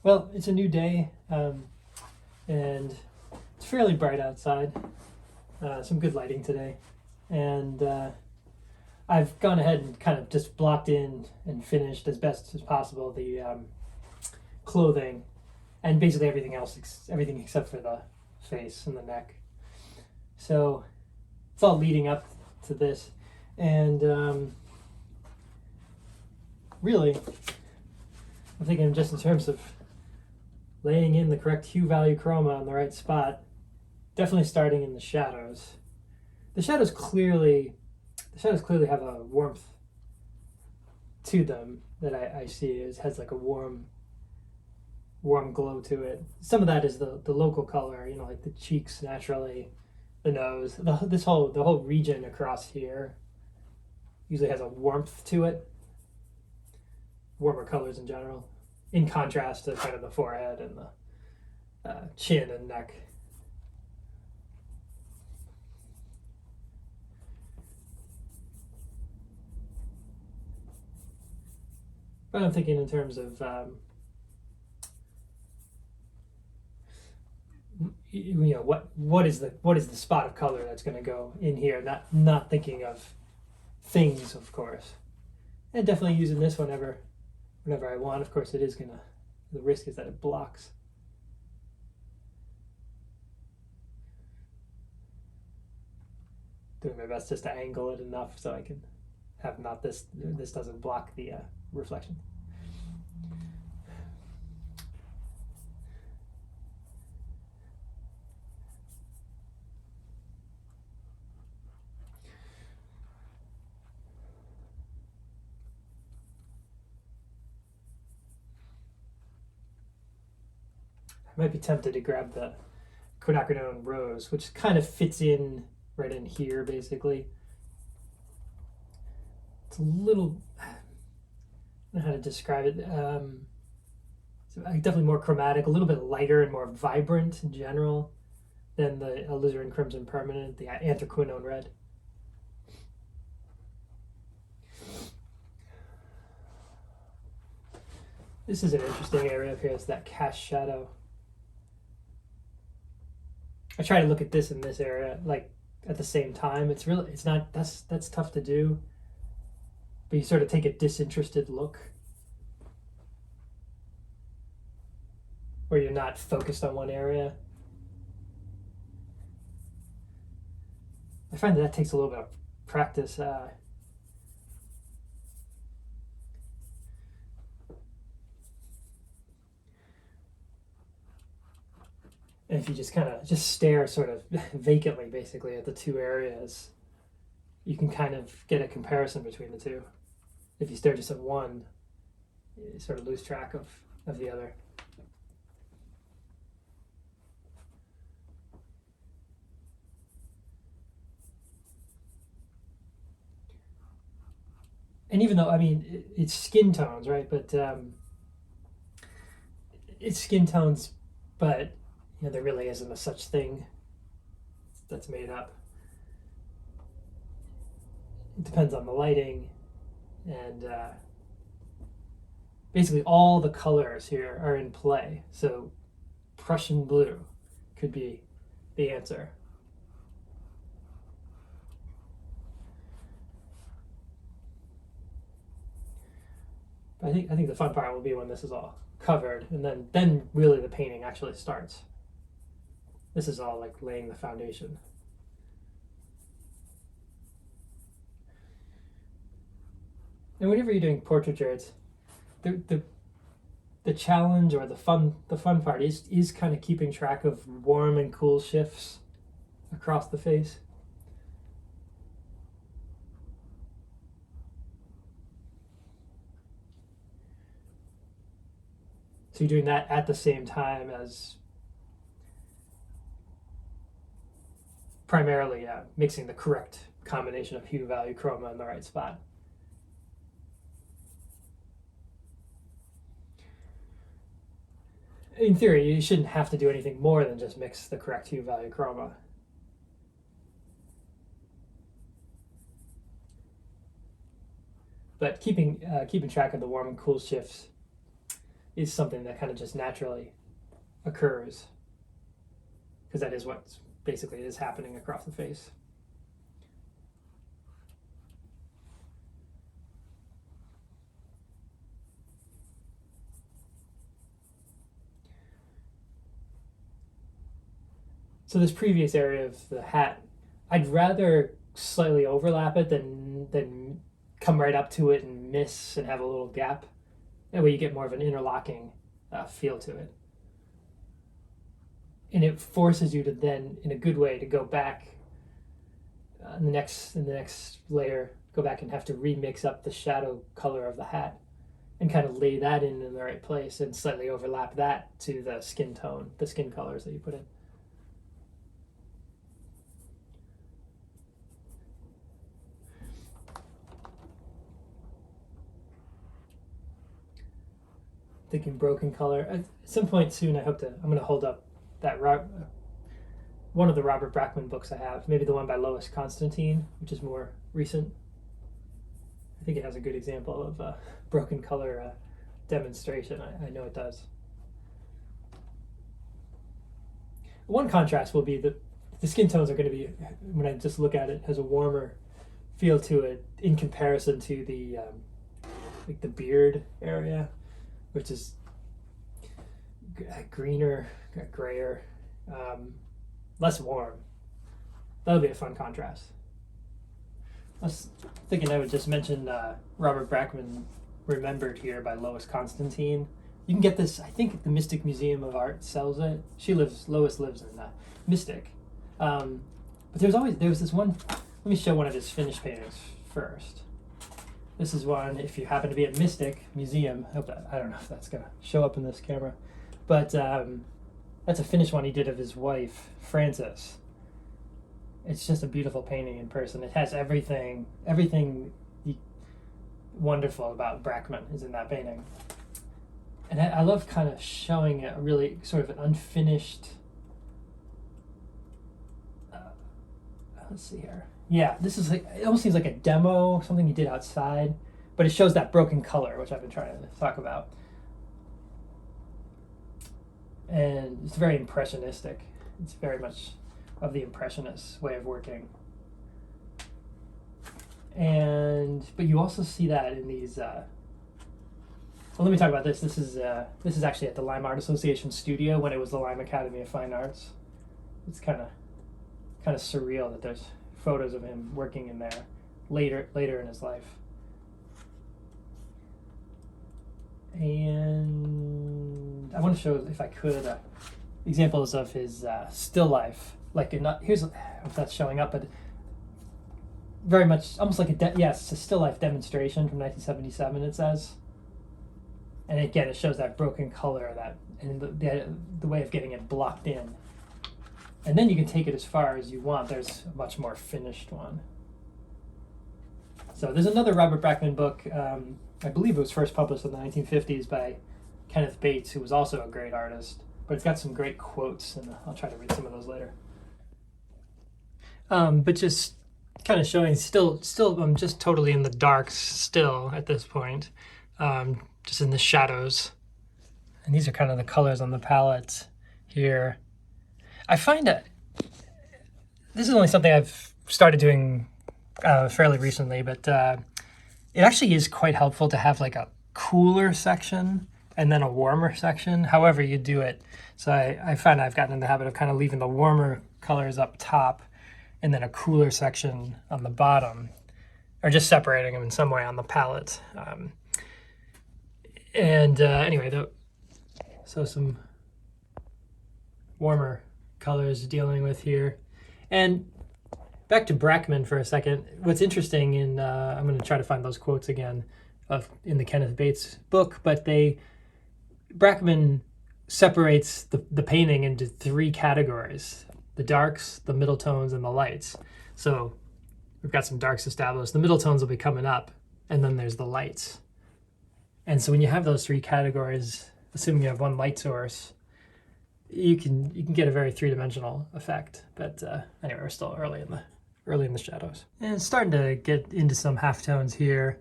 Well, it's a new day, and it's fairly bright outside. Some good lighting today, and I've gone ahead and kind of just blocked in and finished as best as possible the clothing and basically everything else, everything except for the face and the neck. So it's all leading up to this, and really, I'm thinking just in terms of laying in the correct hue value chroma on the right spot. Definitely starting in the shadows. The shadows clearly, have a warmth to them that I see. It has like a warm glow to it. Some of that is the local color, like the cheeks naturally, the nose, the whole region across here usually has a warmth to it. Warmer colors in general, in contrast to kind of the forehead and the chin and neck. But I'm thinking in terms of what is the spot of color that's going to go in here. Not thinking of things, of course, and definitely using this whenever I want. Of course, it is gonna. The risk is that it blocks. Doing my best just to angle it enough so I can have not this. This doesn't block the reflection. I might be tempted to grab the quinacridone rose, which kind of fits in right in here, basically. It's a little. I don't know how to describe it. So definitely more chromatic, a little bit lighter and more vibrant in general than the alizarin crimson permanent, the anthraquinone red. This is an interesting area here. It's that cast shadow. I try to look at this in this area like at the same time. It's not that's tough to do. But you sort of take a disinterested look where you're not focused on one area. I find that takes a little bit of practice. And if you just kind of just stare sort of vacantly, basically, at the two areas, you can kind of get a comparison between the two. If you stare just at one, you sort of lose track of the other. And even though, I mean, it's skin tones, right? But it's skin tones, but there really isn't a such thing that's made up. It depends on the lighting, and basically all the colors here are in play. So Prussian blue could be the answer. But I think the fun part will be when this is all covered, and then really the painting actually starts. This is all like laying the foundation. And whenever you're doing portraiture, it's the challenge or the fun part is kind of keeping track of warm and cool shifts across the face. So you're doing that at the same time as primarily mixing the correct combination of hue, value, chroma in the right spot. In theory, you shouldn't have to do anything more than just mix the correct hue, value, chroma. But keeping track of the warm and cool shifts is something that kind of just naturally occurs, because that is what basically is happening across the face. So this previous area of the hat, I'd rather slightly overlap it than come right up to it and miss and have a little gap. That way you get more of an interlocking feel to it. And it forces you to then, in a good way, to go back in the next layer, go back and have to remix up the shadow color of the hat and kind of lay that in the right place and slightly overlap that to the skin tone, the skin colors that you put in. Thinking broken color. At some point soon, I'm going to hold up that one of the Robert Brackman books I have, maybe the one by Lois Constantine, which is more recent. I think it has a good example of broken color demonstration. I know it does. One contrast will be that the skin tones are going to be, when I just look at it, has a warmer feel to it in comparison to the like the beard area, which is greener, grayer, less warm. That'll be a fun contrast. I was thinking I would just mention Robert Brackman Remembered here by Lois Constantine. You can get this, I think the Mystic Museum of Art sells it. Lois lives in Mystic. But there was this one, let me show one of his finished paintings first. This is one, if you happen to be at Mystic Museum, I don't know if that's going to show up in this camera, but that's a finished one he did of his wife, Frances. It's just a beautiful painting in person. It has everything wonderful about Brackman is in that painting. And I love kind of showing a really sort of an unfinished, let's see here. Yeah, this is like, it almost seems like a demo, something he did outside, but it shows that broken color, which I've been trying to talk about. And it's very impressionistic. It's very much of the impressionist way of working. But you also see that in these, well, let me talk about this. This is actually at the Lime Art Association studio when it was the Lime Academy of Fine Arts. It's kind of surreal that there's photos of him working in there later in his life. And I want to show, if I could, examples of his still life. Like here's, if that's showing up, but very much almost like it's a still life demonstration from 1977. It says, and again it shows that broken color, and the way of getting it blocked in. And then you can take it as far as you want. There's a much more finished one. So there's another Robert Brackman book. I believe it was first published in the 1950s by Kenneth Bates, who was also a great artist. But it's got some great quotes, and I'll try to read some of those later. But just kind of showing, still, I'm just totally in the darks still at this point, just in the shadows. And these are kind of the colors on the palette here. I find that this is only something I've started doing fairly recently, but it actually is quite helpful to have like a cooler section and then a warmer section, however you do it. So I find I've gotten in the habit of kind of leaving the warmer colors up top and then a cooler section on the bottom, or just separating them in some way on the palette. Anyway, so some warmer colors dealing with here. And back to Brackman for a second. What's interesting I'm going to try to find those quotes again in the Kenneth Bates book, but Brackman separates the painting into three categories: the darks, the middle tones, and the lights. So we've got some darks established. The middle tones will be coming up, and then there's the lights. And so when you have those three categories, assuming you have one light source, you can get a very three-dimensional effect. But anyway, we're still early in the shadows, and it's starting to get into some halftones here.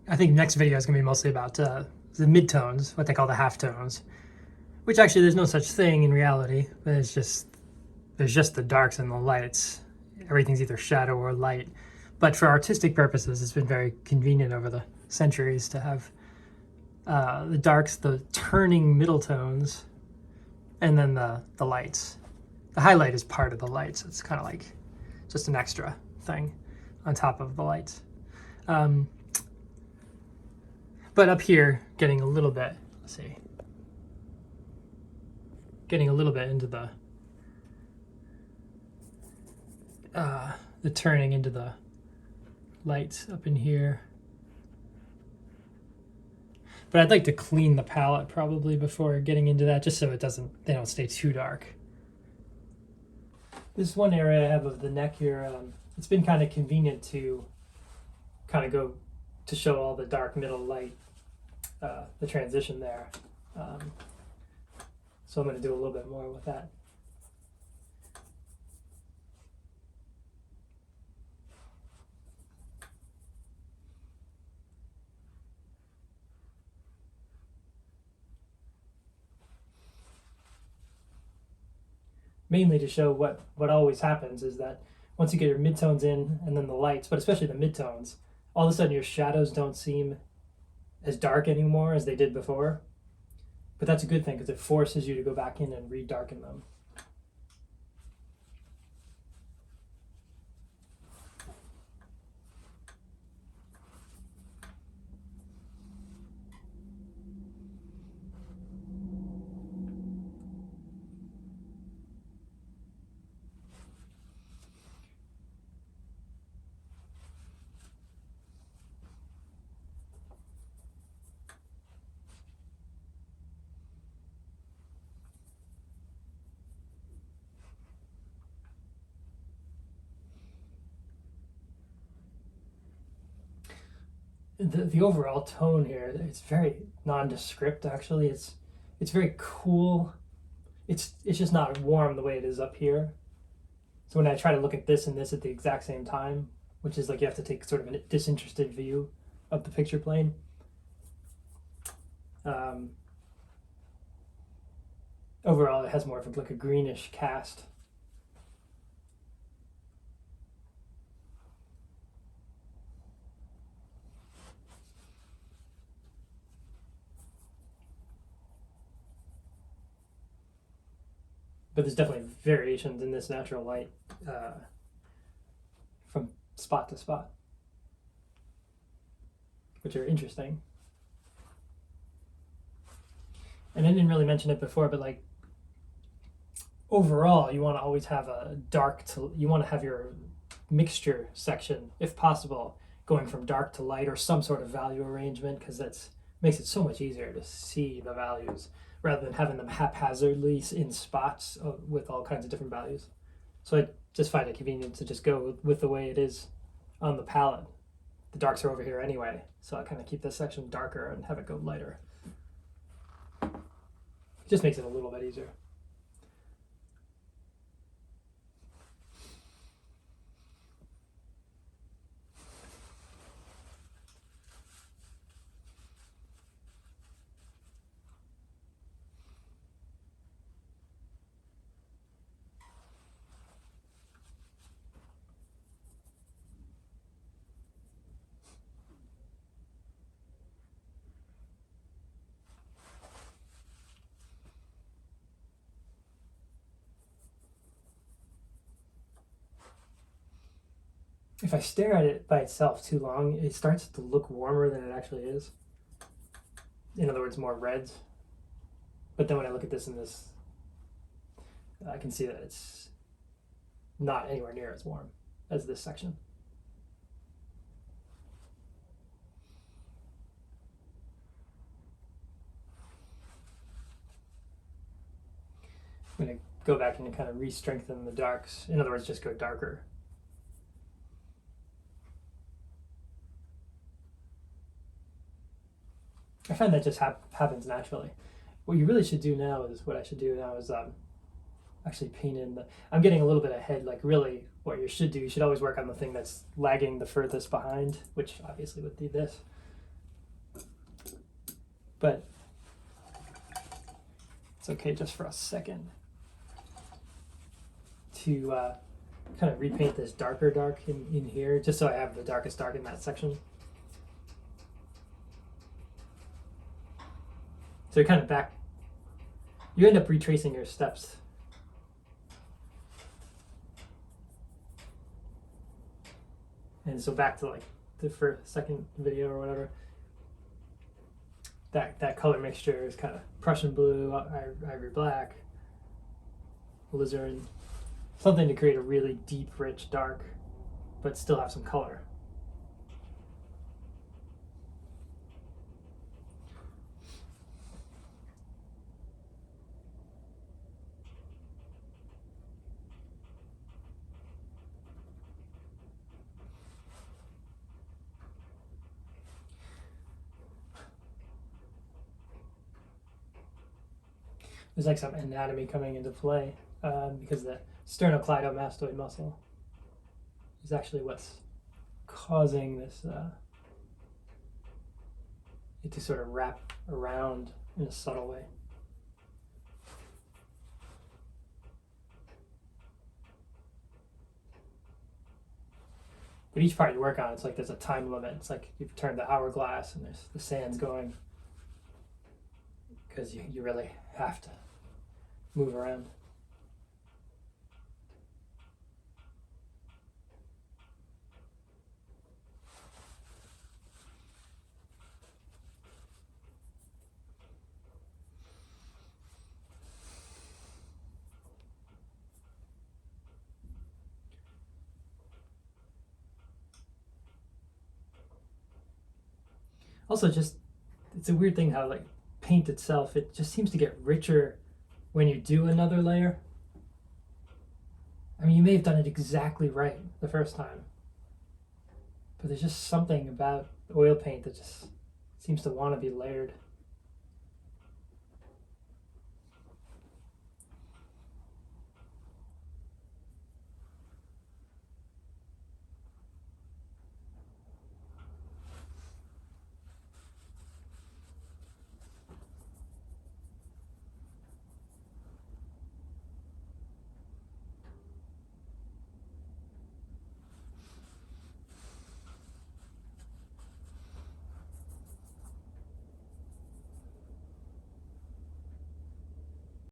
I think next video is going to be mostly about the midtones, what they call the halftones, which actually there's no such thing in reality, but it's just, there's just the darks and the lights. Everything's either shadow or light. But for artistic purposes, it's been very convenient over the centuries to have the darks, the turning middle tones, and then the lights. The highlight is part of the lights. It's kind of like just an extra thing on top of the lights. But up here, getting a little bit, let's see, getting a little bit into the turning into the lights up in here. But I'd like to clean the palette probably before getting into that, just so they don't stay too dark. This one area I have of the neck here, it's been kind of convenient to kind of go to show all the dark middle light, the transition there. So I'm going to do a little bit more with that. Mainly to show what always happens is that once you get your midtones in and then the lights, but especially the midtones, all of a sudden your shadows don't seem as dark anymore as they did before. But that's a good thing because it forces you to go back in and re-darken them. The overall tone here, it's very nondescript actually. It's very cool. It's just not warm the way it is up here. So when I try to look at this and this at the exact same time, which is like you have to take sort of a disinterested view of the picture plane, overall it has more of like a greenish cast. But there's definitely variations in this natural light from spot to spot, which are interesting. And I didn't really mention it before, but like overall, you want to always have you want to have your mixture section, if possible, going from dark to light or some sort of value arrangement, because that makes it so much easier to see the values rather than having them haphazardly in spots with all kinds of different values. So I just find it convenient to just go with the way it is on the palette. The darks are over here anyway, so I kind of keep this section darker and have it go lighter. It just makes it a little bit easier. If I stare at it by itself too long, it starts to look warmer than it actually is. In other words, more reds. But then when I look at this in this, I can see that it's not anywhere near as warm as this section. I'm going to go back and kind of re-strengthen the darks. In other words, just go darker. I find that just happens naturally. What you really should do now is actually paint in the. I'm getting a little bit ahead. Like really, what you should do, you should always work on the thing that's lagging the furthest behind, which obviously would be this. but it's okay just for a second to kind of repaint this darker dark in here, just so I have the darkest dark in that section. So you're kind of back, you end up retracing your steps. And so back to like the second video or whatever, that color mixture is kind of Prussian blue, ivory black, alizarin, something to create a really deep, rich dark, but still have some color. There's like some anatomy coming into play because the sternocleidomastoid muscle is actually what's causing this it to sort of wrap around in a subtle way. But each part you work on, it's like there's a time limit. It's like you've turned the hourglass and there's the sand's going, because you really have to move around. Also, just it's a weird thing how like paint itself, it just seems to get richer when you do another layer. I mean, you may have done it exactly right the first time, but there's just something about oil paint that just seems to want to be layered.